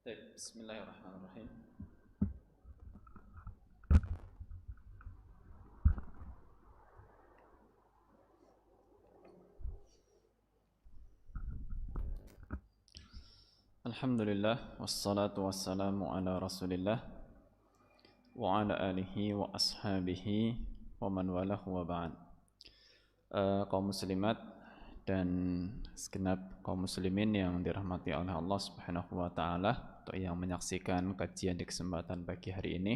Bismillahirrahmanirrahim. Alhamdulillah, wassalatu wassalamu ala rasulillah wa ala alihi wa ashabihi wa man walahu wa ba'd. Kaum muslimat dan segenap kaum muslimin yang dirahmati oleh Allah Subhanahu wa taala, untuk yang menyaksikan kajian di kesempatan pagi hari ini,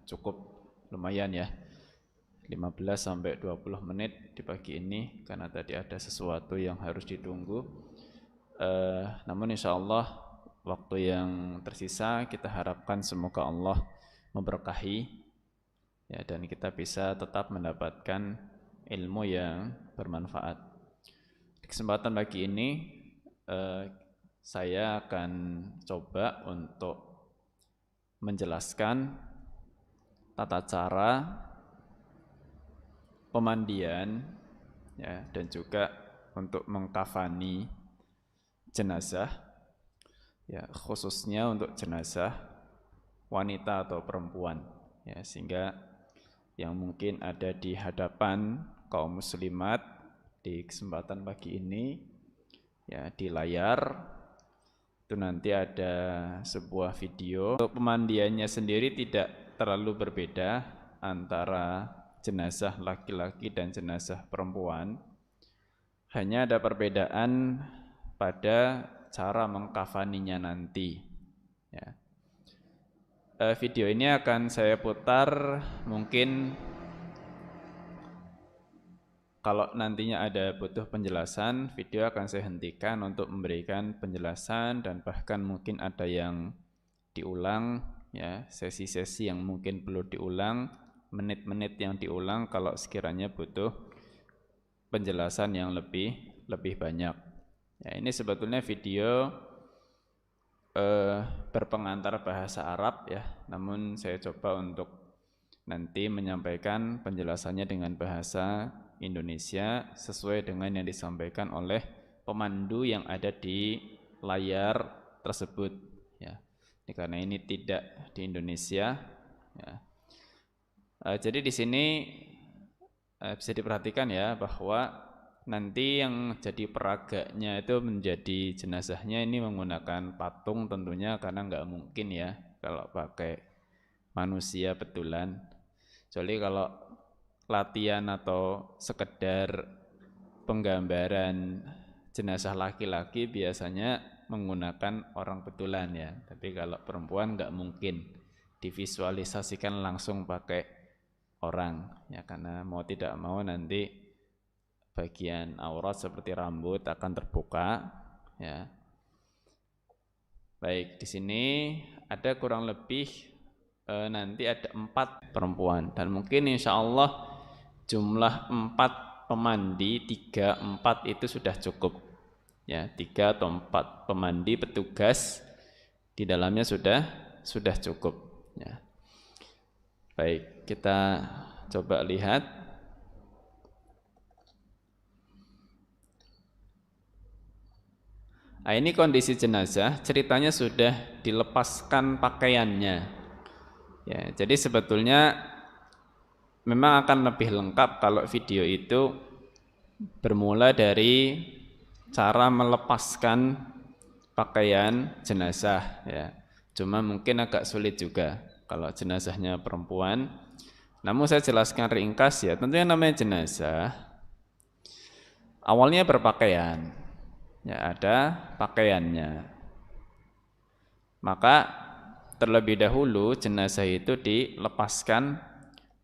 cukup lumayan ya, 15 sampai 20 menit di pagi ini, karena tadi ada sesuatu yang harus ditunggu. Namun insya Allah waktu yang tersisa kita harapkan semoga Allah memberkahi ya, dan kita bisa tetap mendapatkan ilmu yang bermanfaat. Di kesempatan pagi ini saya akan coba untuk menjelaskan tata cara pemandian ya, dan juga untuk mengkafani jenazah ya, khususnya untuk jenazah wanita atau perempuan ya, sehingga yang mungkin ada di hadapan kaum muslimat di kesempatan pagi ini ya, di layar itu nanti ada sebuah video. Untuk pemandiannya sendiri tidak terlalu berbeda antara jenazah laki-laki dan jenazah perempuan, hanya ada perbedaan pada cara mengkafaninya nanti ya. Video ini akan saya putar, mungkin kalau nantinya ada butuh penjelasan, video akan saya hentikan untuk memberikan penjelasan, dan bahkan mungkin ada yang diulang ya, sesi-sesi yang mungkin perlu diulang, menit-menit yang diulang kalau sekiranya butuh penjelasan yang lebih banyak. Ya, ini sebetulnya video berpengantar bahasa Arab ya, namun saya coba untuk nanti menyampaikan penjelasannya dengan bahasa Indonesia sesuai dengan yang disampaikan oleh pemandu yang ada di layar tersebut ya. Karena ini tidak di Indonesia ya. Jadi di sini bisa diperhatikan ya, bahwa nanti yang jadi peraganya itu menjadi jenazahnya ini menggunakan patung tentunya, karena nggak mungkin ya kalau pakai manusia betulan. Kecuali kalau latihan atau sekedar penggambaran jenazah laki-laki biasanya menggunakan orang betulan ya. Tapi kalau perempuan nggak mungkin divisualisasikan langsung pakai orang ya, karena mau tidak mau nanti bagian aurat seperti rambut akan terbuka ya. Baik, di sini ada kurang lebih nanti ada 4 perempuan, dan mungkin insya Allah jumlah 4 pemandi, 3-4 itu sudah cukup ya. 3 atau 4 pemandi petugas di dalamnya sudah cukup ya. Baik, kita coba lihat. Nah, ini kondisi jenazah, ceritanya sudah dilepaskan pakaiannya ya. Jadi sebetulnya memang akan lebih lengkap kalau video itu bermula dari cara melepaskan pakaian jenazah ya. Cuma mungkin agak sulit juga kalau jenazahnya perempuan. Namun saya jelaskan ringkas ya. Tentunya namanya jenazah awalnya berpakaian ya, ada pakaiannya. Maka terlebih dahulu jenazah itu dilepaskan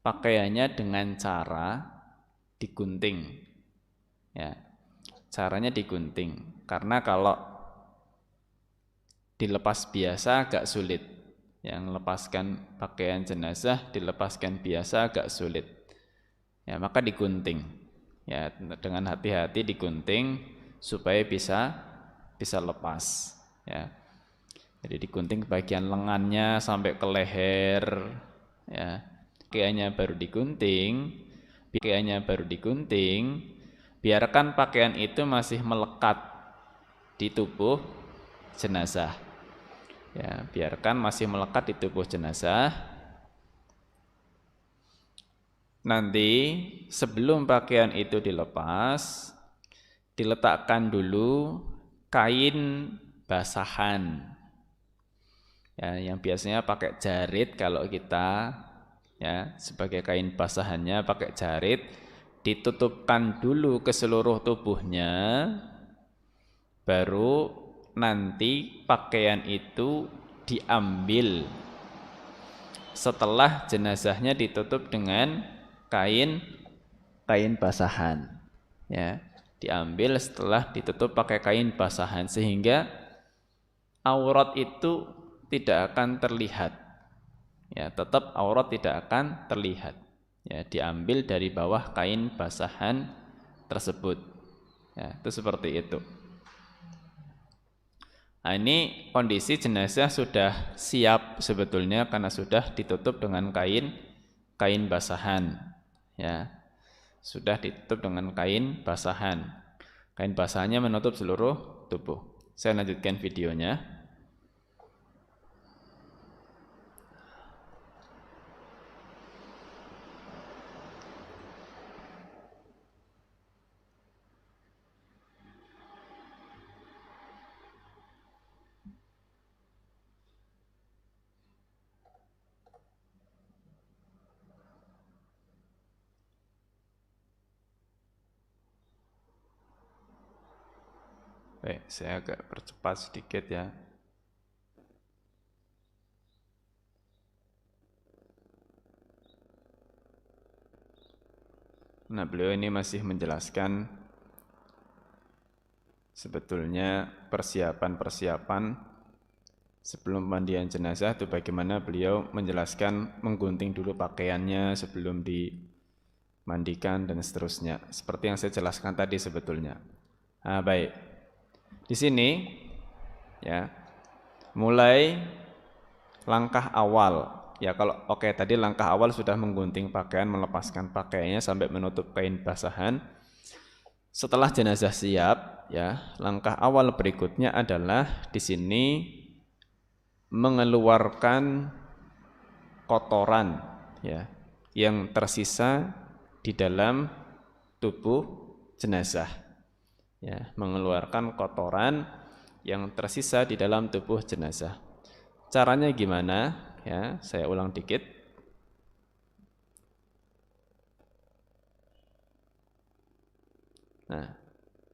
pakaiannya dengan cara digunting ya. Caranya digunting, karena kalau dilepas biasa agak sulit. Yang lepaskan pakaian jenazah dilepaskan biasa agak sulit ya, maka digunting ya, dengan hati-hati digunting supaya bisa lepas ya. Jadi digunting bagian lengannya sampai ke leher ya. Pakaiannya baru digunting, biarkan pakaian itu masih melekat di tubuh jenazah. Ya, biarkan masih melekat di tubuh jenazah. Nanti sebelum pakaian itu dilepas, diletakkan dulu kain basahan. Ya, yang biasanya pakai jarit kalau kita, ya, sebagai kain basahannya pakai jarit, ditutupkan dulu ke seluruh tubuhnya, baru nanti pakaian itu diambil setelah jenazahnya ditutup dengan kain basahan. Ya, diambil setelah ditutup pakai kain basahan sehingga aurat itu tidak akan terlihat. Ya, tetap aurat tidak akan terlihat. Ya, diambil dari bawah kain basahan tersebut. Ya, itu seperti itu. Nah, ini kondisi jenazah sudah siap sebetulnya karena sudah ditutup dengan kain basahan. Ya, sudah ditutup dengan kain basahan. Kain basahannya menutup seluruh tubuh. Saya lanjutkan videonya. Baik, saya agak percepat sedikit ya. Nah, beliau ini masih menjelaskan sebetulnya persiapan-persiapan sebelum pemandian jenazah itu bagaimana beliau menjelaskan menggunting dulu pakaiannya sebelum dimandikan dan seterusnya. Seperti yang saya jelaskan tadi sebetulnya. Nah, baik. Di sini ya, mulai langkah awal. Ya kalau tadi langkah awal sudah menggunting pakaian, melepaskan pakaiannya sampai menutup kain basahan. Setelah jenazah siap, ya, langkah awal berikutnya adalah di sini mengeluarkan kotoran, ya, yang tersisa di dalam tubuh jenazah. Ya, mengeluarkan kotoran yang tersisa di dalam tubuh jenazah. Caranya gimana? Ya, saya ulang dikit. Nah,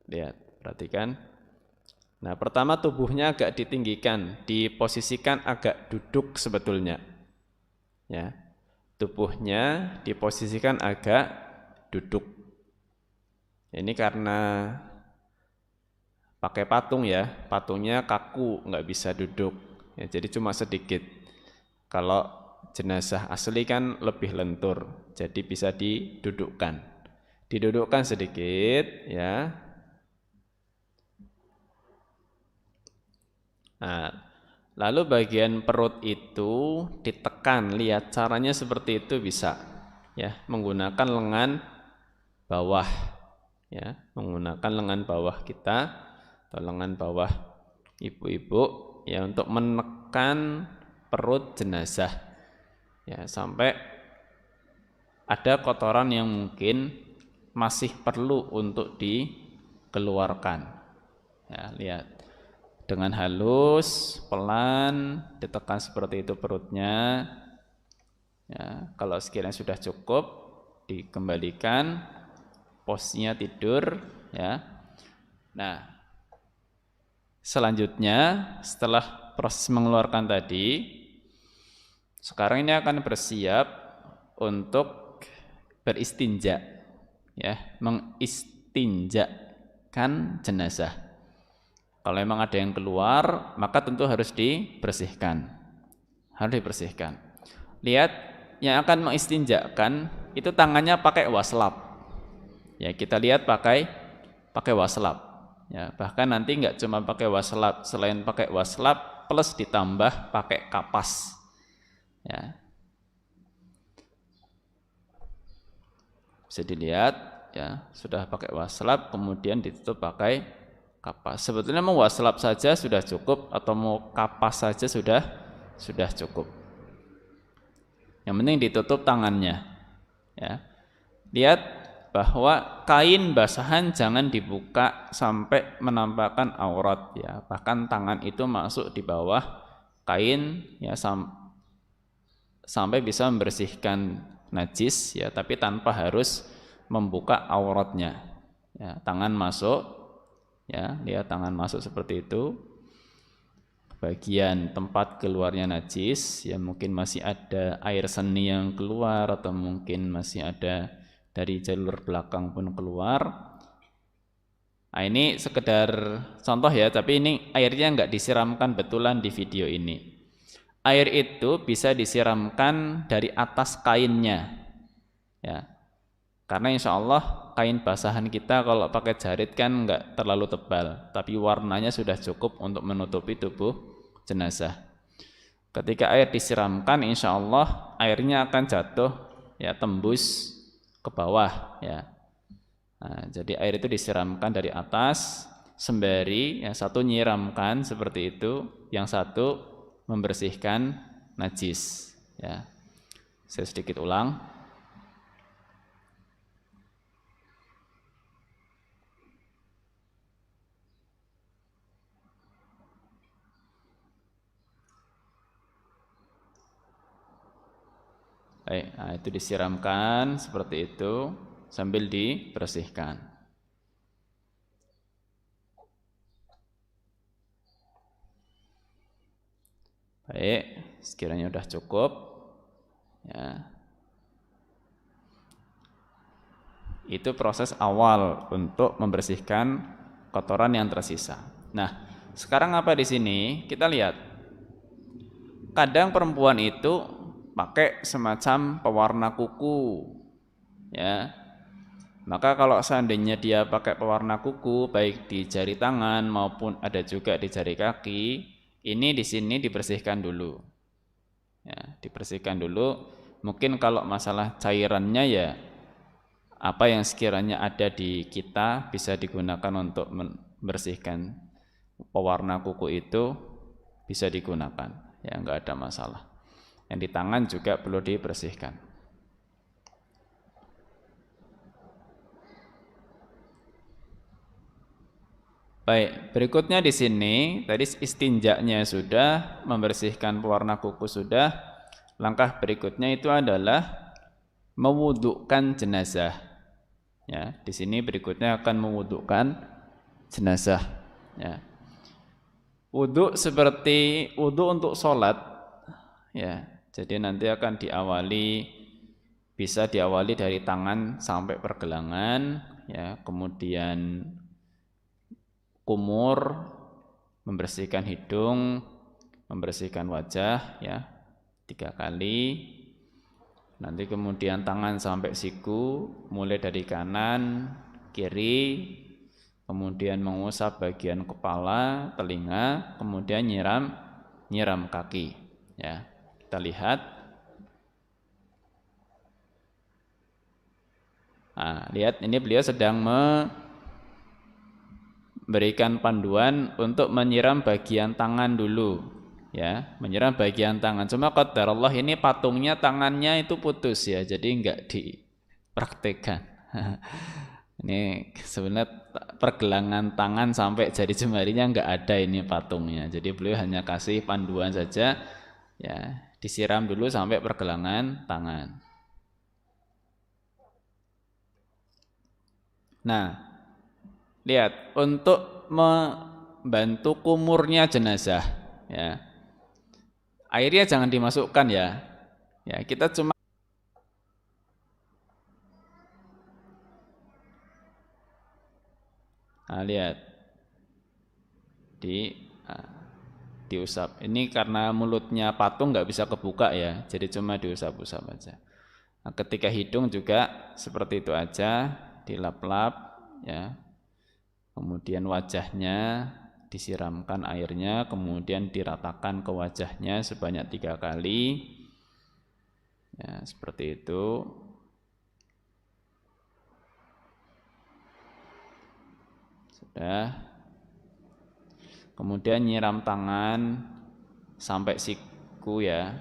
lihat, perhatikan. Nah, pertama tubuhnya agak ditinggikan, diposisikan agak duduk sebetulnya. Ya, tubuhnya diposisikan agak duduk. Ini karena pakai patung ya, patungnya kaku, nggak bisa duduk. Ya, jadi cuma sedikit. Kalau jenazah asli kan lebih lentur, jadi bisa didudukkan. Didudukkan sedikit, ya. Nah, lalu bagian perut itu ditekan, lihat caranya seperti itu bisa, ya, menggunakan lengan bawah, ya, menggunakan lengan bawah kita atau lengan bawah ibu-ibu, ya, untuk menekan perut jenazah, ya, sampai ada kotoran yang mungkin masih perlu untuk dikeluarkan. Ya, lihat. Dengan halus, pelan, ditekan seperti itu perutnya. Ya, kalau sekiranya sudah cukup, dikembalikan posisinya tidur, ya. Nah, selanjutnya setelah proses mengeluarkan tadi, sekarang ini akan bersiap untuk beristinja, ya, mengistinjakan jenazah. Kalau memang ada yang keluar, maka tentu harus dibersihkan. Harus dibersihkan. Lihat, yang akan mengistinjakan itu tangannya pakai waslap. Ya, kita lihat pakai waslap. Ya, bahkan nanti nggak cuma pakai waslap, selain pakai waslap plus ditambah pakai kapas. Ya. Bisa dilihat, ya, sudah pakai waslap kemudian ditutup pakai kapas. Sebetulnya mau waslap saja sudah cukup atau mau kapas saja sudah cukup. Yang penting ditutup tangannya. Ya. Lihat bahwa kain basahan jangan dibuka sampai menampakkan aurat ya. Bahkan tangan itu masuk di bawah kain ya sampai bisa membersihkan najis ya, tapi tanpa harus membuka auratnya. Ya, tangan masuk ya, lihat tangan masuk seperti itu. Bagian tempat keluarnya najis ya, mungkin masih ada air seni yang keluar atau mungkin masih ada dari jalur belakang pun keluar. Nah, ini sekedar contoh ya, tapi ini airnya nggak disiramkan betulan di video ini. Air itu bisa disiramkan dari atas kainnya ya, karena insya Allah kain basahan kita kalau pakai jarit kan nggak terlalu tebal, tapi warnanya sudah cukup untuk menutupi tubuh jenazah. Ketika air disiramkan, insya Allah airnya akan jatuh ya, tembus ke bawah ya. Nah, jadi air itu disiramkan dari atas sembari yang satu nyiramkan seperti itu, yang satu membersihkan najis ya. Saya sedikit ulang. Baik, nah itu disiramkan seperti itu sambil dibersihkan. Baik, sekiranya sudah cukup ya. Itu proses awal untuk membersihkan kotoran yang tersisa. Nah, sekarang apa di sini? Kita lihat. Kadang perempuan itu pakai semacam pewarna kuku. Ya. Maka kalau seandainya dia pakai pewarna kuku baik di jari tangan maupun ada juga di jari kaki, ini di sini dibersihkan dulu. Ya, dibersihkan dulu. Mungkin kalau masalah cairannya ya apa yang sekiranya ada di kita bisa digunakan untuk membersihkan pewarna kuku itu, bisa digunakan ya, enggak ada masalah. Yang di tangan juga perlu dibersihkan. Baik, berikutnya di sini tadi istinjaknya sudah, membersihkan pewarna kuku sudah. Langkah berikutnya itu adalah mewudukkan jenazah. Ya, di sini berikutnya akan mewudukkan jenazah. Ya. Wuduk seperti wuduk untuk sholat. Ya, jadi nanti akan bisa diawali dari tangan sampai pergelangan. Ya, kemudian kumur, membersihkan hidung, membersihkan wajah. Ya, 3 kali. Nanti kemudian tangan sampai siku, mulai dari kanan, kiri, kemudian mengusap bagian kepala, telinga, kemudian nyiram kaki. Ya, kita lihat. Nah, lihat ini beliau sedang memberikan panduan untuk menyiram bagian tangan dulu. Ya, menyiram bagian tangan. Cuma qadarullah ini patungnya tangannya itu putus ya, jadi enggak dipraktekkan. Ini sebenarnya pergelangan tangan sampai jari jemarinya enggak ada ini patungnya. Jadi beliau hanya kasih panduan saja ya, disiram dulu sampai pergelangan tangan. Nah, lihat untuk membantu kumurnya jenazah ya. Airnya jangan dimasukkan ya. Ya, kita cuma lihat diusap. Ini karena mulutnya patung nggak bisa kebuka ya, jadi cuma diusap-usap aja. Nah, ketika hidung juga seperti itu aja, dilap-lap ya. Kemudian wajahnya disiramkan airnya, kemudian diratakan ke wajahnya sebanyak 3 kali. Ya, seperti itu. Sudah. Kemudian nyiram tangan sampai siku ya.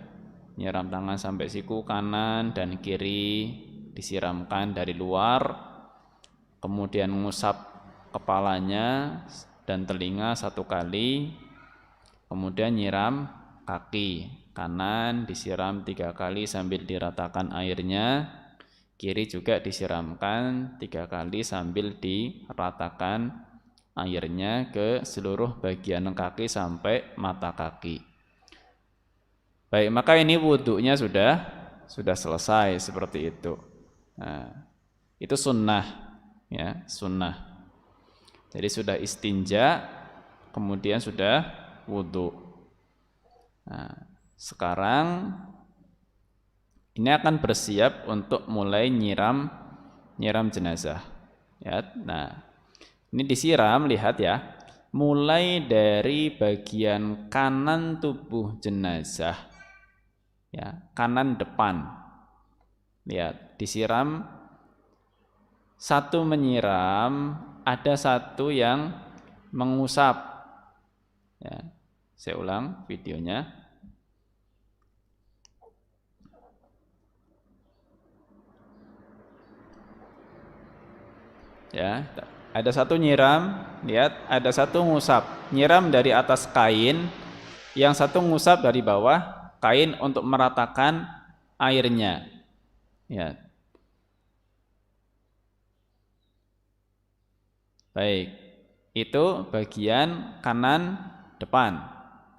Nyiram tangan sampai siku kanan dan kiri disiramkan dari luar. Kemudian ngusap kepalanya dan telinga 1 kali. Kemudian nyiram kaki kanan disiram 3 kali sambil diratakan airnya. Kiri juga disiramkan 3 kali sambil diratakan airnya ke seluruh bagian kaki sampai mata kaki. Baik, maka ini wudhunya sudah selesai seperti itu. Nah, itu sunnah, ya, sunnah. Jadi sudah istinja, kemudian sudah wudhu. Nah, sekarang ini akan bersiap untuk mulai nyiram jenazah. Ya, nah, ini disiram, lihat ya, mulai dari bagian kanan tubuh jenazah, ya, kanan depan. Lihat, disiram, 1 menyiram, ada 1 yang mengusap. Ya, saya ulang videonya. Ya, ada 1 nyiram, lihat, ada 1 ngusap, nyiram dari atas kain, yang 1 ngusap dari bawah kain untuk meratakan airnya. Ya. Baik, itu bagian kanan depan.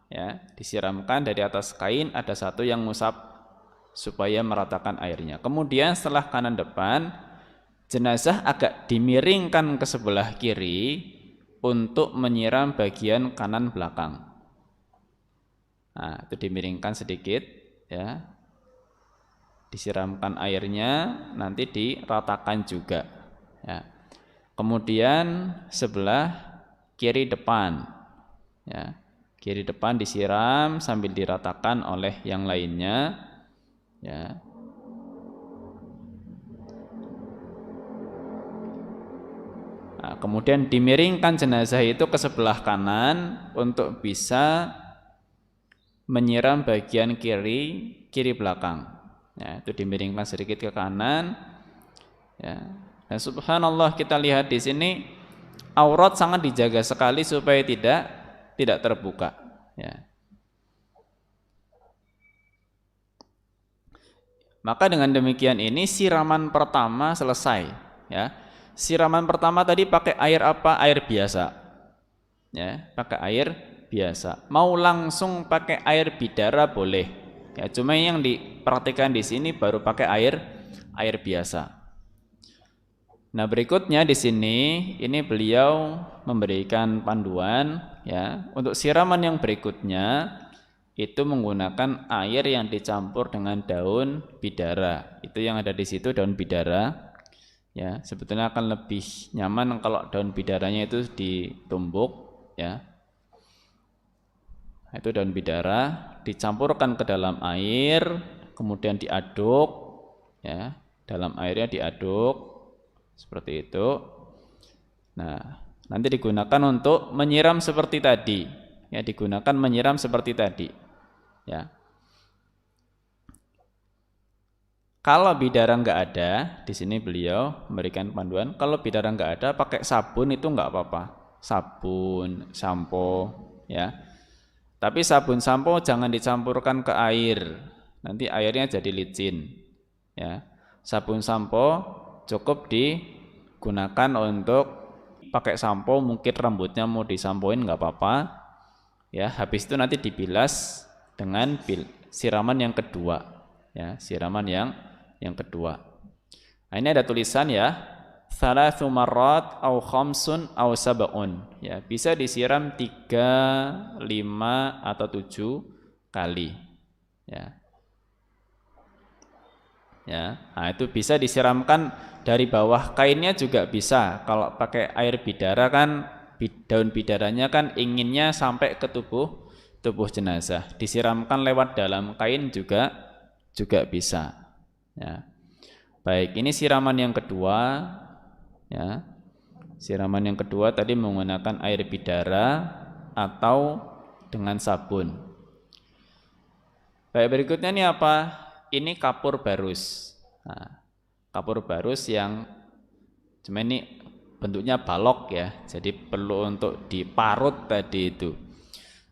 Ya, disiramkan dari atas kain, ada 1 yang ngusap supaya meratakan airnya. Kemudian setelah kanan depan, jenazah agak dimiringkan ke sebelah kiri untuk menyiram bagian kanan belakang. Nah, itu dimiringkan sedikit, ya. Disiramkan airnya, nanti diratakan juga, ya. Kemudian sebelah kiri depan, ya. Kiri depan disiram sambil diratakan oleh yang lainnya, ya. Nah, kemudian dimiringkan jenazah itu ke sebelah kanan untuk bisa menyiram bagian kiri belakang. Ya, itu dimiringkan sedikit ke kanan. Ya. Dan subhanallah, kita lihat di sini aurat sangat dijaga sekali supaya tidak terbuka. Ya. Maka dengan demikian ini siraman pertama selesai. Ya. Siraman pertama tadi pakai air apa? Air biasa. Ya, pakai air biasa. Mau langsung pakai air bidara boleh. Ya, cuma yang diperhatikan di sini baru pakai air biasa. Nah, berikutnya di sini ini beliau memberikan panduan, ya, untuk siraman yang berikutnya itu menggunakan air yang dicampur dengan daun bidara. Itu yang ada di situ, daun bidara. Ya, sebetulnya akan lebih nyaman kalau daun bidaranya itu ditumbuk, ya. Itu daun bidara dicampurkan ke dalam air, kemudian diaduk, ya. Dalam airnya diaduk seperti itu. Nah, nanti digunakan untuk menyiram seperti tadi. Ya, digunakan menyiram seperti tadi. Ya. Kalau bidara nggak ada, di sini beliau memberikan panduan. Kalau bidara nggak ada, pakai sabun itu nggak apa-apa. Sabun, sampo, ya. Tapi sabun sampo jangan dicampurkan ke air. Nanti airnya jadi licin. Ya. Sabun sampo cukup digunakan untuk pakai sampo. Mungkin rambutnya mau disampoin nggak apa-apa. Ya. Habis itu nanti dibilas dengan siraman yang kedua. Ya, siraman yang kedua. Nah, ini ada tulisan ya, 3 marrat au khamsun au sab'un. Ya, bisa disiram 3, 5 atau 7 kali. Ya. Ya, nah itu bisa disiramkan dari bawah kainnya juga bisa. Kalau pakai air bidara kan daun bidaranya kan inginnya sampai ke tubuh jenazah. Disiramkan lewat dalam kain juga bisa. Ya. Baik, ini siraman yang kedua, ya. Siraman yang kedua tadi menggunakan air bidara, atau dengan sabun. Baik, berikutnya ini apa? Ini kapur barus. Nah, kapur barus yang cuma ini bentuknya balok ya, jadi perlu untuk diparut tadi itu.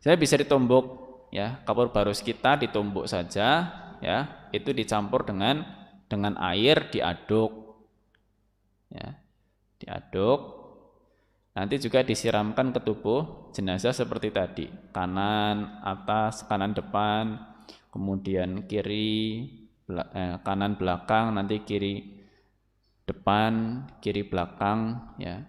Saya bisa ditumbuk ya, kapur barus kita ditumbuk saja ya, itu dicampur dengan air, diaduk ya, diaduk. Nanti juga disiramkan ke tubuh jenazah seperti tadi, kanan atas, kanan depan, kemudian kiri, kanan belakang, nanti kiri depan, kiri belakang ya.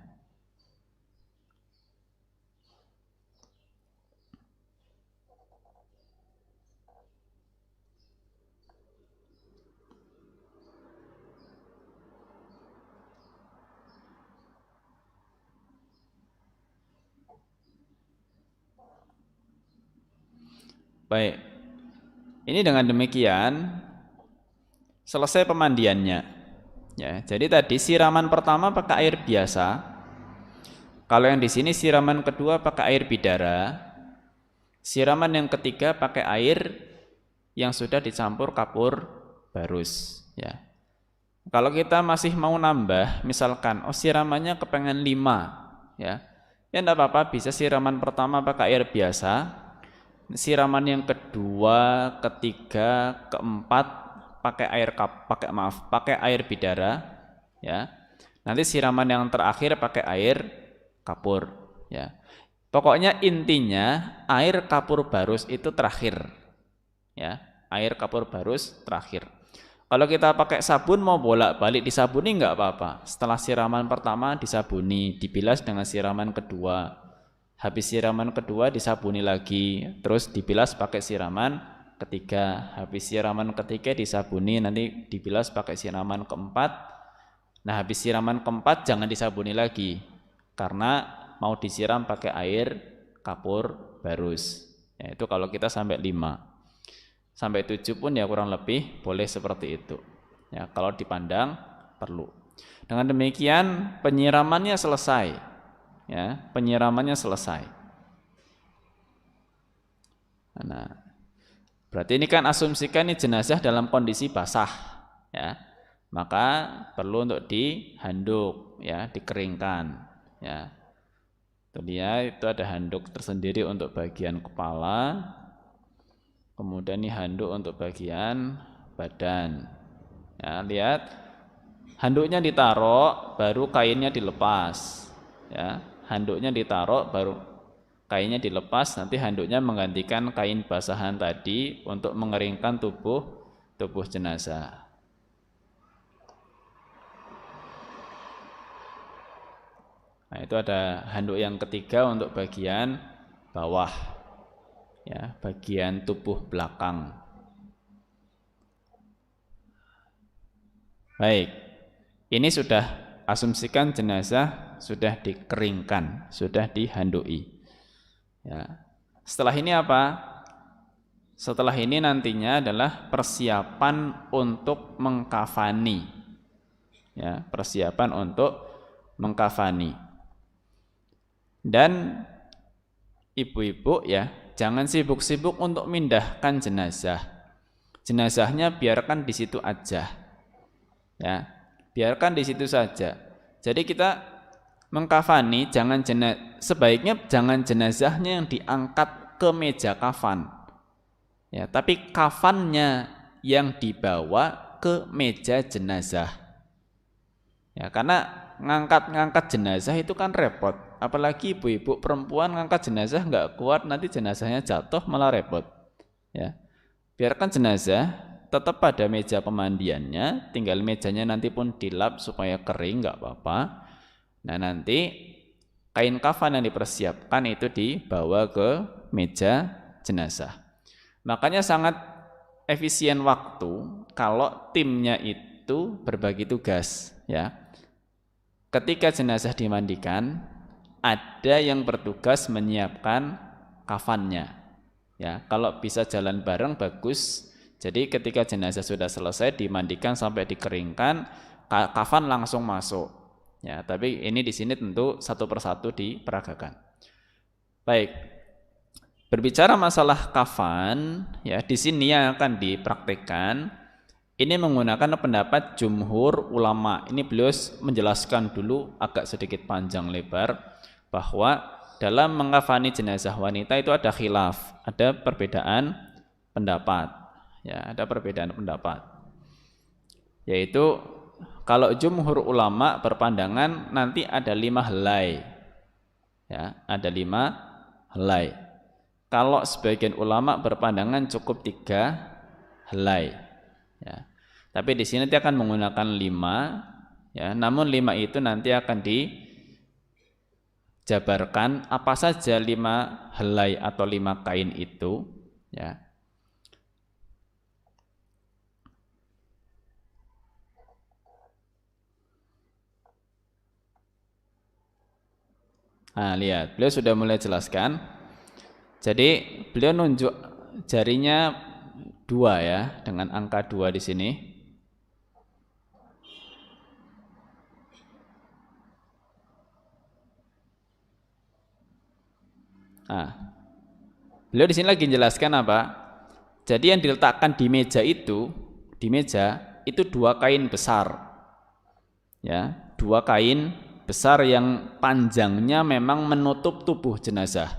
Baik, ini dengan demikian selesai pemandiannya ya. Jadi tadi siraman pertama pakai air biasa, kalau yang di sini siraman kedua pakai air bidara, siraman yang ketiga pakai air yang sudah dicampur kapur barus ya. Kalau kita masih mau nambah, misalkan siramannya kepengen 5 ya, ya enggak apa-apa, bisa siraman pertama pakai air biasa, siraman yang kedua, ketiga, keempat pakai air bidara ya. Nanti siraman yang terakhir pakai air kapur ya. Pokoknya intinya air kapur barus itu terakhir ya. Air kapur barus terakhir. Kalau kita pakai sabun mau bolak-balik disabuni enggak apa-apa. Setelah siraman pertama disabuni, dibilas dengan siraman kedua. Habis siraman kedua disabuni lagi, terus dibilas pakai siraman ketiga. Habis siraman ketiga disabuni, nanti dibilas pakai siraman keempat. Nah, habis siraman keempat jangan disabuni lagi, karena mau disiram pakai air kapur barus. Ya, itu kalau kita sampai 5. Sampai 7 pun ya kurang lebih boleh seperti itu. Ya, kalau dipandang perlu. Dengan demikian penyiramannya selesai. Ya, penyiramannya selesai. Nah, berarti ini kan asumsikan ini jenazah dalam kondisi basah, ya. Maka perlu untuk dihanduk, ya, dikeringkan, ya. Itu dia, itu ada handuk tersendiri untuk bagian kepala. Kemudian ini handuk untuk bagian badan. Ya, lihat, handuknya ditaruh, baru kainnya dilepas. Ya, handuknya ditaruh, baru kainnya dilepas. Nanti handuknya menggantikan kain basahan tadi untuk mengeringkan tubuh jenazah. Nah, itu ada handuk yang ketiga untuk bagian bawah. Ya, bagian tubuh belakang. Baik, ini sudah asumsikan jenazah sudah dikeringkan, sudah dihandui. Ya. Setelah ini apa? Setelah ini nantinya adalah persiapan untuk mengkafani. Ya, persiapan untuk mengkafani. Dan ibu-ibu ya, jangan sibuk-sibuk untuk mindahkan jenazah. Jenazahnya biarkan di situ aja. Ya, biarkan di situ saja. Jadi kita mengkafani sebaiknya jangan jenazahnya yang diangkat ke meja kafan. Ya, tapi kafannya yang dibawa ke meja jenazah. Ya, karena ngangkat jenazah itu kan repot. Apalagi ibu-ibu perempuan ngangkat jenazah nggak kuat, nanti jenazahnya jatuh malah repot. Ya, biarkan jenazah tetap pada meja pemandiannya, tinggal mejanya nanti pun dilap supaya kering, nggak apa-apa. Nah, nanti kain kafan yang dipersiapkan itu dibawa ke meja jenazah. Makanya sangat efisien waktu kalau timnya itu berbagi tugas. Ya, ketika jenazah dimandikan, ada yang bertugas menyiapkan kafannya. Ya, kalau bisa jalan bareng bagus. Jadi ketika jenazah sudah selesai dimandikan sampai dikeringkan, kafan langsung masuk. Ya, tapi ini di sini tentu satu persatu diperagakan. Baik, Berbicara masalah kafan, ya di sini yang akan dipraktekkan ini menggunakan pendapat jumhur ulama. Ini beliau menjelaskan dulu agak sedikit panjang lebar bahwa dalam mengkafani jenazah wanita itu ada khilaf, ada perbedaan pendapat. Ya, ada perbedaan pendapat. Yaitu kalau jumhur ulama berpandangan nanti ada 5 helai. Ya, ada 5 helai. Kalau sebagian ulama berpandangan cukup 3 helai. Ya. Tapi di sini dia akan menggunakan 5, ya. Namun 5 itu nanti akan dijabarkan apa saja 5 helai atau 5 kain itu, ya. Nah, lihat, beliau sudah mulai jelaskan. Jadi beliau nunjuk jarinya 2 ya, dengan angka 2 di sini. Nah, beliau di sini lagi menjelaskan apa? Jadi yang diletakkan di meja itu, di meja itu 2 kain besar. Ya, 2 kain besar yang panjangnya memang menutup tubuh jenazah.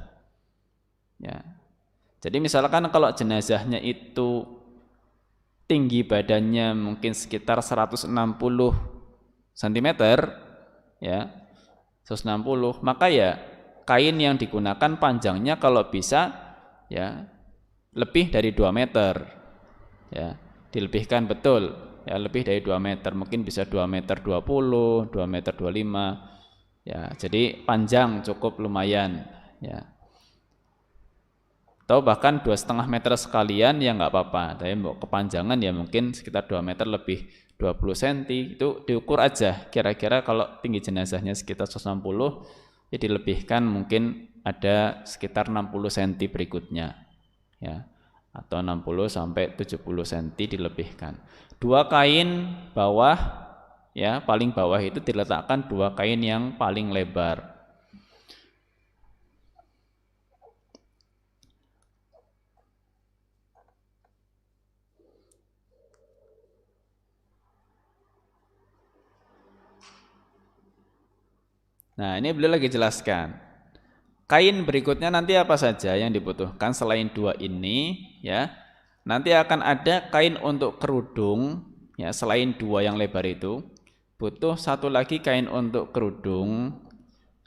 Ya. Jadi misalkan kalau jenazahnya itu tinggi badannya mungkin sekitar 160 cm, ya, 160, maka ya kain yang digunakan panjangnya kalau bisa ya lebih dari 2 meter, ya, dilebihkan betul, ya, lebih dari 2 meter, mungkin bisa 2 meter 20, 2 meter 25, ya, jadi panjang cukup lumayan, ya. Atau bahkan 2,5 meter sekalian ya nggak apa-apa, tapi kepanjangan ya mungkin sekitar 2 meter lebih 20 cm, itu diukur aja kira-kira kalau tinggi jenazahnya sekitar 160, ya dilebihkan mungkin ada sekitar 60 cm berikutnya, ya, atau 60 sampai 70 cm dilebihkan. 2 kain bawah, ya, paling bawah itu diletakkan 2 kain yang paling lebar. Nah, ini beliau lagi jelaskan. Kain berikutnya nanti apa saja yang dibutuhkan selain 2 ini, ya. Nanti akan ada kain untuk kerudung, ya, selain 2 yang lebar itu. Butuh 1 lagi kain untuk kerudung.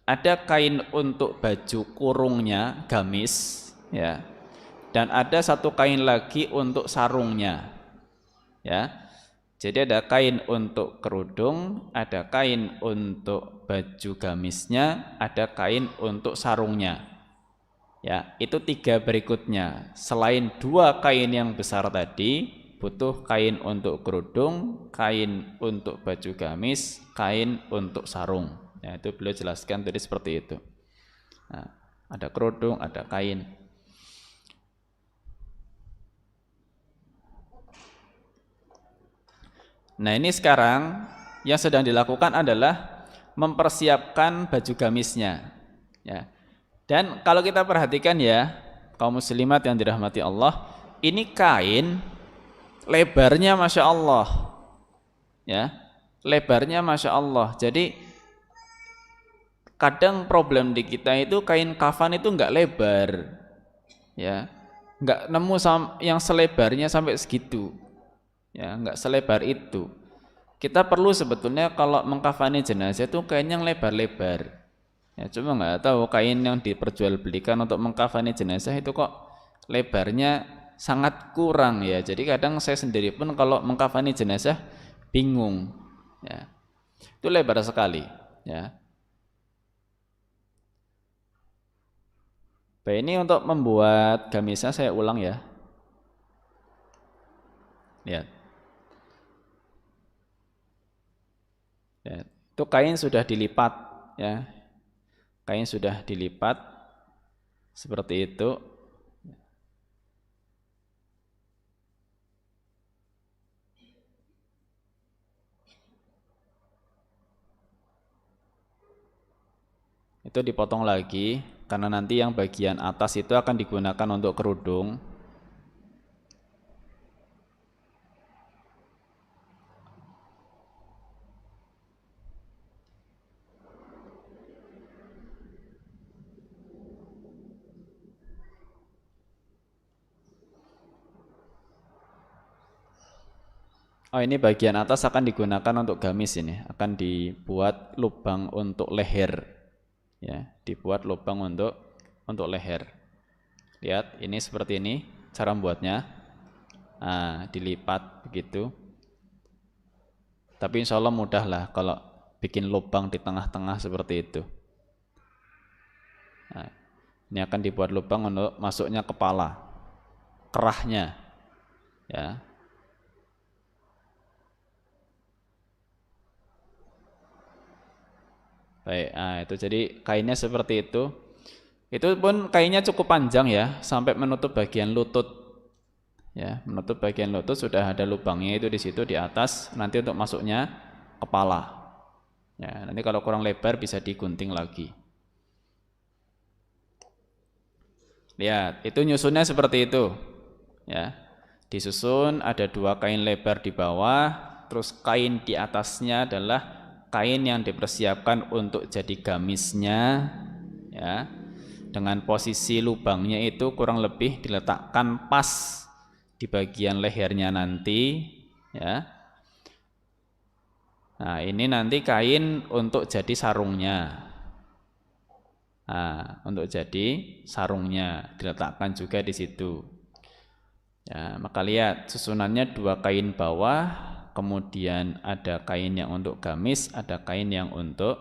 Ada kain untuk baju kurungnya, gamis, ya. Dan ada 1 kain lagi untuk sarungnya, ya. Jadi ada kain untuk kerudung, ada kain untuk baju gamisnya, ada kain untuk sarungnya. Ya, itu 3 berikutnya. Selain 2 kain yang besar tadi, butuh kain untuk kerudung, kain untuk baju gamis, kain untuk sarung. Ya, itu beliau jelaskan tadi seperti itu. Nah, ada kerudung, ada kain. Nah, ini sekarang yang sedang dilakukan adalah mempersiapkan baju gamisnya, ya. Dan kalau kita perhatikan ya, kaum muslimat yang dirahmati Allah, ini kain lebarnya Masya Allah, ya, lebarnya Masya Allah. Jadi kadang problem di kita itu kain kafan itu enggak lebar, ya, enggak nemu yang selebarnya sampai segitu, ya, enggak selebar itu. Kita perlu sebetulnya kalau mengkafani jenazah itu kain yang lebar-lebar. Ya, cuma nggak tahu kain yang diperjualbelikan untuk mengkafani jenazah itu kok lebarnya sangat kurang, ya. Jadi kadang saya sendiri pun kalau mengkafani jenazah bingung, ya. Itu lebar sekali, ya. Baik, ini untuk membuat gamisnya saya ulang ya. Lihat. Ya, itu kain sudah dilipat, ya. Kain sudah dilipat seperti itu. Itu dipotong lagi. karena nanti yang bagian atas itu akan digunakan untuk kerudung. Oh, ini bagian atas akan digunakan untuk gamis ini, akan dibuat lubang untuk leher. Ya, dibuat lubang untuk leher. Lihat, ini seperti ini cara membuatnya. Nah, dilipat begitu. Tapi insya Allah mudah lah kalau bikin lubang di tengah-tengah seperti itu. Nah, ini akan dibuat lubang untuk masuknya kepala, kerahnya. Ya. Baik, nah itu jadi kainnya seperti itu. Itu pun kainnya cukup panjang ya, sampai menutup bagian lutut. Ya, menutup bagian lutut sudah ada lubangnya itu di situ di atas, nanti untuk masuknya kepala. Ya, nanti kalau kurang lebar bisa digunting lagi. Lihat, itu nyusunnya seperti itu. Ya. Disusun ada 2 kain lebar di bawah, terus kain di atasnya adalah kain yang dipersiapkan untuk jadi gamisnya, ya. Dengan posisi lubangnya itu kurang lebih diletakkan pas di bagian lehernya nanti, ya. Nah, ini nanti kain untuk jadi sarungnya. Nah, untuk jadi sarungnya diletakkan juga di situ. Ya, maka lihat susunannya 2 kain bawah, kemudian ada kain yang untuk gamis, ada kain yang untuk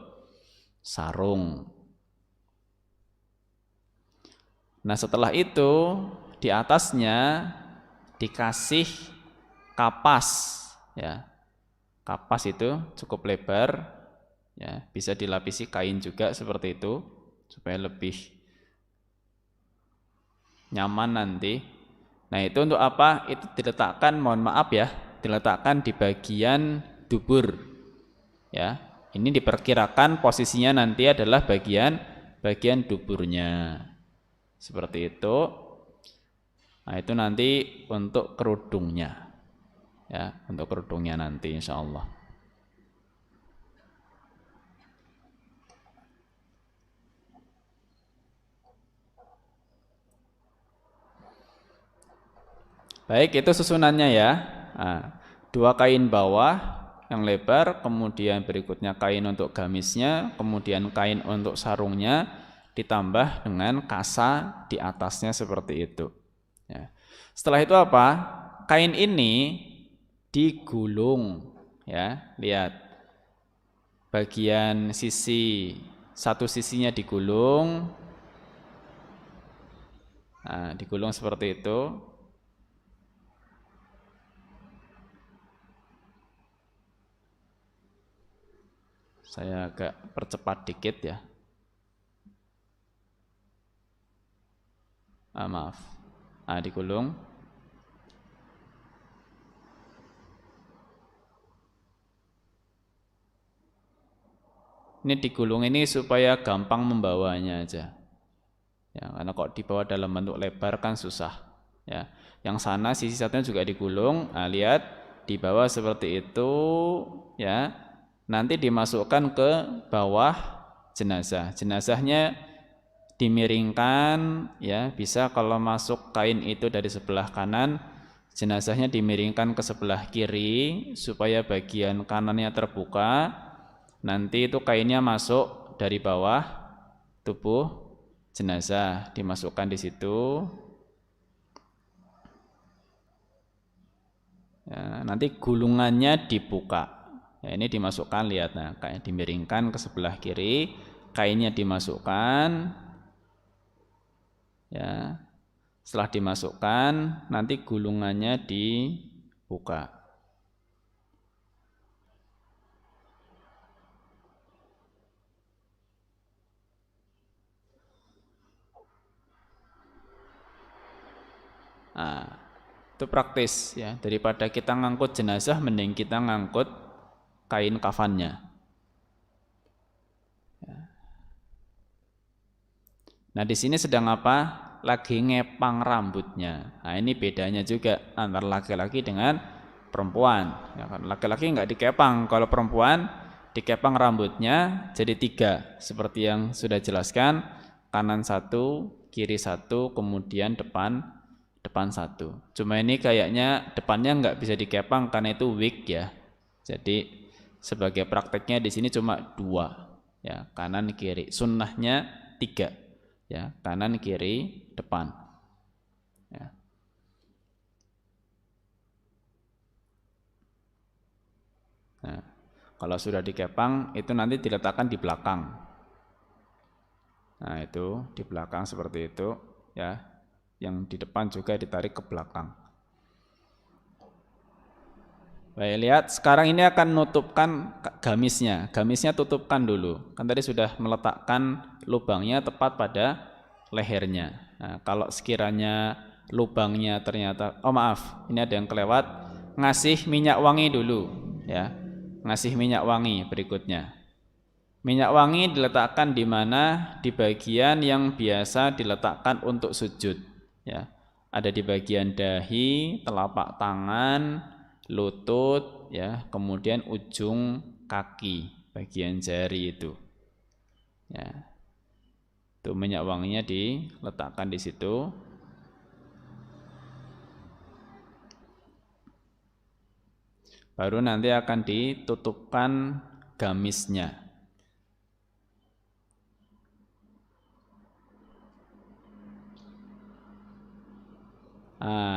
sarung. Nah, setelah itu di atasnya dikasih kapas, ya. Kapas itu cukup lebar, ya, bisa dilapisi kain juga seperti itu supaya lebih nyaman nanti. Nah, itu untuk apa? Itu diletakkan, mohon maaf ya, diletakkan di bagian dubur. Ya, ini diperkirakan posisinya nanti adalah bagian duburnya. Seperti itu. Nah, itu nanti untuk kerudungnya. Ya, untuk kerudungnya nanti insya Allah. Baik, itu susunannya ya. Nah, 2 kain bawah yang lebar, kemudian berikutnya kain untuk gamisnya, kemudian kain untuk sarungnya, ditambah dengan kasa di atasnya seperti itu. Ya. Setelah itu apa? Kain ini digulung, ya. Lihat, bagian satu sisinya digulung. Nah, digulung seperti itu. Saya agak percepat dikit ya. Maaf. Digulung. Ini digulung ini supaya gampang membawanya aja. Ya, karena kok dibawa dalam bentuk lebar kan susah. Ya. Yang sana sisi satunya juga digulung. Nah, lihat di bawah seperti itu, ya. Nanti dimasukkan ke bawah jenazah. Jenazahnya dimiringkan, ya. Bisa kalau masuk kain itu dari sebelah kanan, jenazahnya dimiringkan ke sebelah kiri supaya bagian kanannya terbuka. Nanti itu kainnya masuk dari bawah tubuh jenazah, dimasukkan di situ. Ya, nanti gulungannya dibuka. Ya, ini dimasukkan, lihat, nah, kain dimiringkan ke sebelah kiri, kainnya dimasukkan. Ya. Setelah dimasukkan, nanti gulungannya dibuka. Nah, itu praktis ya. Daripada kita ngangkut jenazah, mending kita ngangkut kain kafannya. Nah, di sini sedang apa? Lagi ngepang rambutnya. Nah, ini bedanya juga antara laki-laki dengan perempuan. Ya kan? Laki-laki nggak dikepang, kalau perempuan dikepang rambutnya jadi 3, seperti yang sudah jelaskan, kanan 1, kiri 1, kemudian depan 1. Cuma ini kayaknya depannya nggak bisa dikepang karena itu wig ya. Jadi sebagai prakteknya di sini cuma 2, ya, kanan kiri. Sunnahnya 3, ya, kanan kiri depan. Ya. Nah, kalau sudah dikepang itu nanti diletakkan di belakang. Nah, itu di belakang seperti itu, ya. Yang di depan juga ditarik ke belakang. Baik, lihat sekarang ini akan nutupkan gamisnya. Gamisnya tutupkan dulu. Kan tadi sudah meletakkan lubangnya tepat pada lehernya. Nah, kalau sekiranya lubangnya ternyata, oh maaf, ini ada yang kelewat, ngasih minyak wangi dulu, ya. Ngasih minyak wangi berikutnya. Minyak wangi diletakkan di mana? Di bagian yang biasa diletakkan untuk sujud, ya. Ada di bagian dahi, telapak tangan, lutut, ya, kemudian ujung kaki, bagian jari itu. Ya. Itu minyak wanginya diletakkan di situ. Baru nanti akan ditutupkan gamisnya.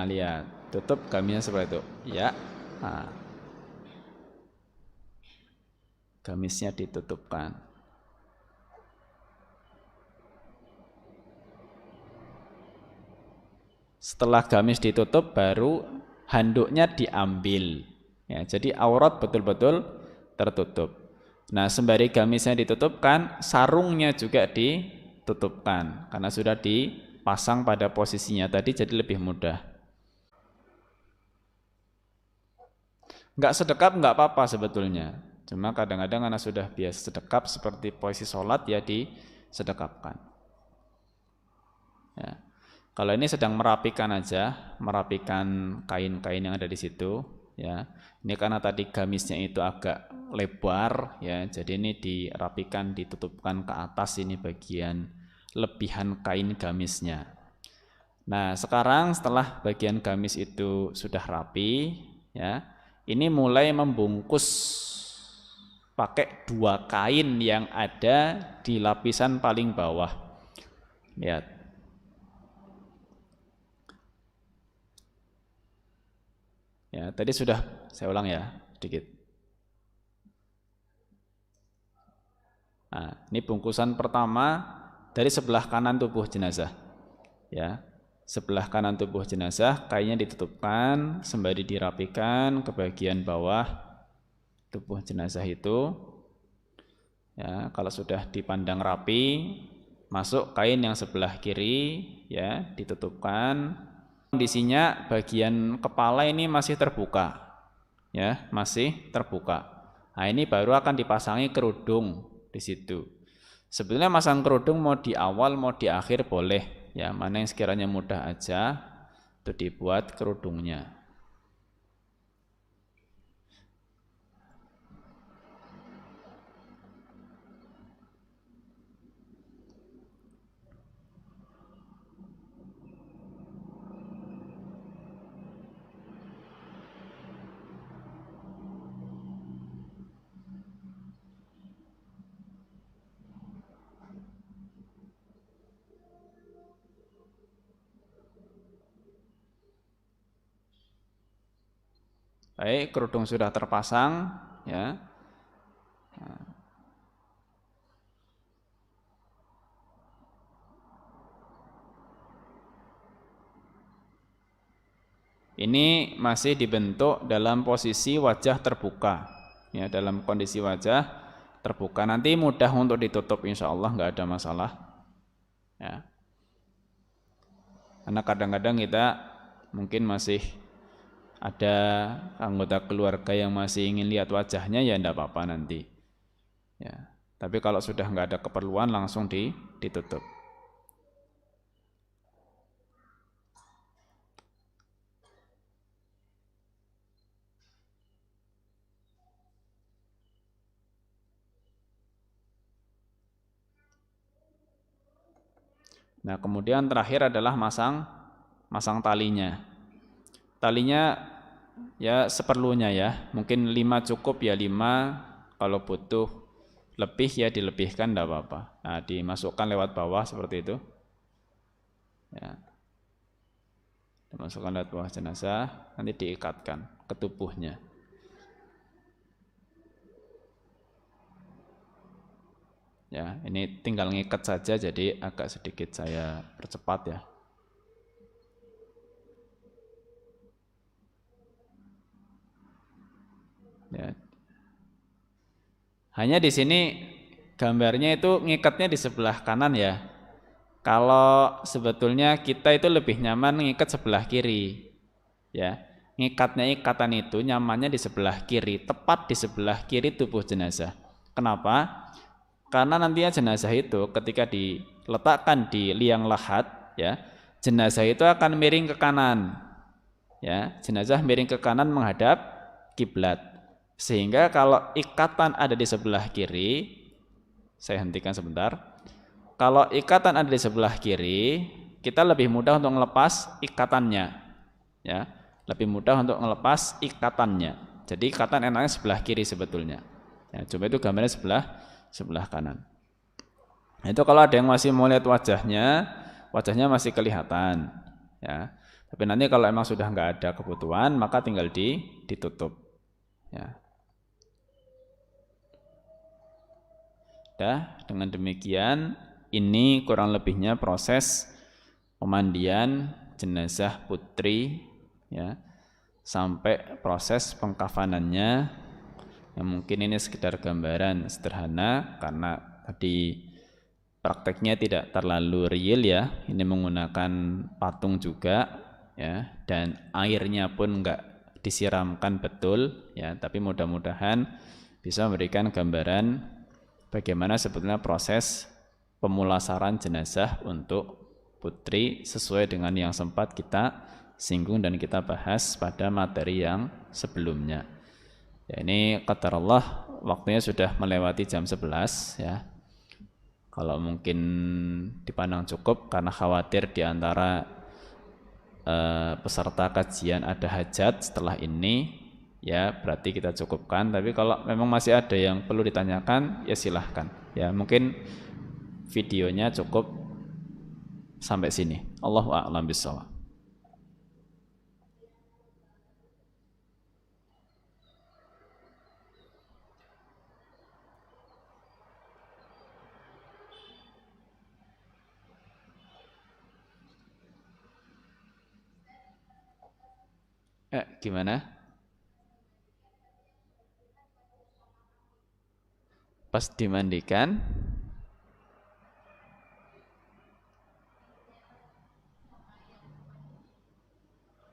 Lihat, tutup gamisnya seperti itu, ya. Gamisnya ditutupkan. Setelah gamis ditutup, baru handuknya diambil, ya. Jadi aurat betul-betul tertutup. Nah, sembari gamisnya ditutupkan, sarungnya juga ditutupkan karena sudah dipasang pada posisinya tadi, jadi lebih mudah. Enggak sedekap enggak apa-apa sebetulnya. Cuma kadang-kadang karena sudah biasa sedekap seperti posisi sholat, ya disedekapkan. Ya. Kalau ini sedang merapikan aja, merapikan kain-kain yang ada di situ, ya. Ini karena tadi gamisnya itu agak lebar, ya. Jadi ini dirapikan, ditutupkan ke atas ini bagian lebihan kain gamisnya. Nah, sekarang setelah bagian gamis itu sudah rapi, ya. Ini mulai membungkus pakai 2 kain yang ada di lapisan paling bawah. Lihat. Ya, tadi sudah saya ulang ya, sedikit. Nah, ini bungkusan pertama dari sebelah kanan tubuh jenazah. Ya, sebelah kanan tubuh jenazah, kainnya ditutupkan sembari dirapikan ke bagian bawah tubuh jenazah itu. Ya, kalau sudah dipandang rapi, masuk kain yang sebelah kiri, ya, ditutupkan. Kondisinya bagian kepala ini masih terbuka, ya, masih terbuka. Nah, ini baru akan dipasangi kerudung di situ. Sebetulnya masang kerudung mau di awal mau di akhir boleh, ya, mana yang sekiranya mudah aja itu dibuat kerudungnya. Baik, kerudung sudah terpasang, ya. Ini masih dibentuk dalam posisi wajah terbuka, ya, dalam kondisi wajah terbuka. Nanti mudah untuk ditutup, insya Allah nggak ada masalah, ya. Karena kadang-kadang kita mungkin masih ada anggota keluarga yang masih ingin lihat wajahnya, ya enggak apa-apa nanti, ya. Tapi kalau sudah enggak ada keperluan langsung ditutup. Nah, kemudian terakhir adalah masang talinya. Talinya ya seperlunya ya. Mungkin 5 cukup ya 5. Kalau butuh lebih ya dilebihkan tidak apa-apa. Nah, dimasukkan lewat bawah seperti itu. Ya. Dimasukkan lewat bawah jenazah, nanti diikatkan ke tubuhnya. Ya, ini tinggal ngikat saja, jadi agak sedikit saya percepat ya. Ya. Hanya di sini gambarnya itu ngikatnya di sebelah kanan ya. Kalau sebetulnya kita itu lebih nyaman ngikat sebelah kiri. Ya. Ngikatnya ikatan itu nyamannya di sebelah kiri, tepat di sebelah kiri tubuh jenazah. Kenapa? Karena nantinya jenazah itu ketika diletakkan di liang lahat, ya, jenazah itu akan miring ke kanan, ya, jenazah miring ke kanan menghadap kiblat. Sehingga kalau ikatan ada di sebelah kiri, saya hentikan sebentar. Kalau ikatan ada di sebelah kiri, kita lebih mudah untuk melepas ikatannya, ya, lebih mudah untuk melepas ikatannya. Jadi ikatan enaknya sebelah kiri sebetulnya. Ya, coba itu gambarnya sebelah kanan. Nah, itu kalau ada yang masih mau lihat wajahnya masih kelihatan, ya. Tapi nanti kalau emang sudah nggak ada kebutuhan, maka tinggal ditutup, ya. Dengan demikian ini kurang lebihnya proses pemandian jenazah putri, ya, sampai proses pengkafanannya. Yang mungkin ini sekedar gambaran sederhana karena tadi prakteknya tidak terlalu real ya. Ini menggunakan patung juga ya, dan airnya pun enggak disiramkan betul ya, tapi mudah-mudahan bisa memberikan gambaran bagaimana sebetulnya proses pemulasaran jenazah untuk putri sesuai dengan yang sempat kita singgung dan kita bahas pada materi yang sebelumnya. Ya, ini qadar Allah waktunya sudah melewati jam 11 ya. Kalau mungkin dipandang cukup karena khawatir di antara peserta kajian ada hajat setelah ini, ya berarti kita cukupkan. Tapi kalau memang masih ada yang perlu ditanyakan, ya silahkan. Ya mungkin videonya cukup sampai sini. Allahu a'lam bishawab. Gimana? Pas dimandikan,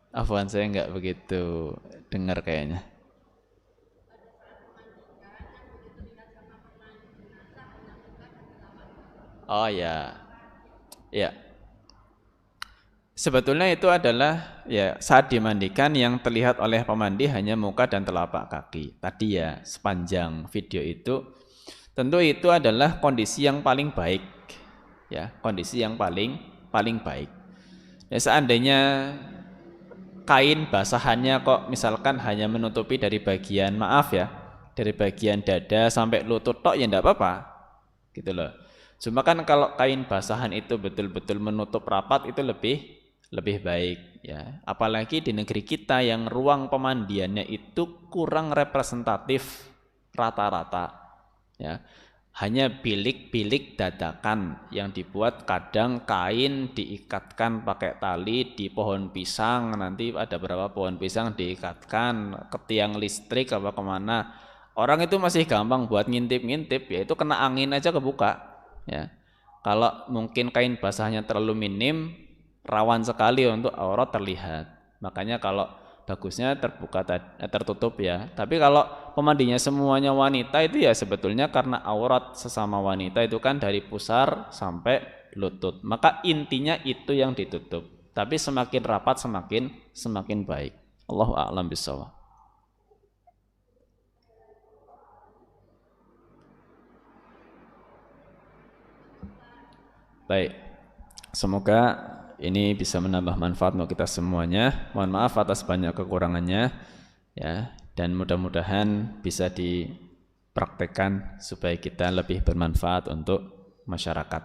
afwan saya nggak begitu dengar kayaknya. Oh ya, ya. Sebetulnya itu adalah ya saat dimandikan yang terlihat oleh pemandi hanya muka dan telapak kaki. Tadi ya sepanjang video itu tentu itu adalah kondisi yang paling baik. Ya, kondisi yang paling baik. Ya, seandainya kain basahannya kok misalkan hanya menutupi dari bagian maaf ya, dari bagian dada sampai lutut tok ya enggak apa-apa. Gitu loh. Cuma kan kalau kain basahan itu betul-betul menutup rapat itu lebih baik ya. Apalagi di negeri kita yang ruang pemandiannya itu kurang representatif rata-rata ya. Hanya bilik-bilik dadakan yang dibuat kadang kain diikatkan pakai tali di pohon pisang, nanti ada berapa pohon pisang diikatkan ke tiang listrik apa kemana. Orang itu masih gampang buat ngintip-ngintip, ya itu kena angin aja kebuka ya. Kalau mungkin kain basahnya terlalu minim, rawan sekali untuk aurat terlihat. Makanya kalau bagusnya tertutup ya. Tapi kalau pemandinya semuanya wanita itu ya sebetulnya karena aurat sesama wanita itu kan dari pusar sampai lutut. Maka intinya itu yang ditutup. Tapi semakin rapat semakin baik. Allahu a'lam bishawab. Baik. Semoga ini bisa menambah manfaat untuk kita semuanya. Mohon maaf atas banyak kekurangannya ya, dan mudah-mudahan bisa dipraktekkan supaya kita lebih bermanfaat untuk masyarakat.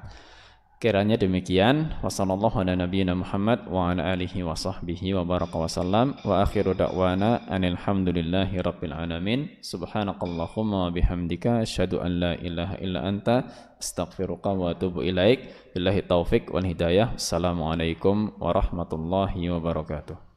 Kiranya demikian. Wassallallahu ala nabiyyina Muhammad wa ala alihi wa sahbihi wa baraka wa sallam. Wa akhiru da'wana anil hamdulillahi rabbil alamin. Subhanakallahumma wa bihamdika asyhadu an la ilaha illa anta astaghfiruka wa atubu ilaik. Billahi taufik wal hidayah. Assalamualaikum warahmatullahi wabarakatuh.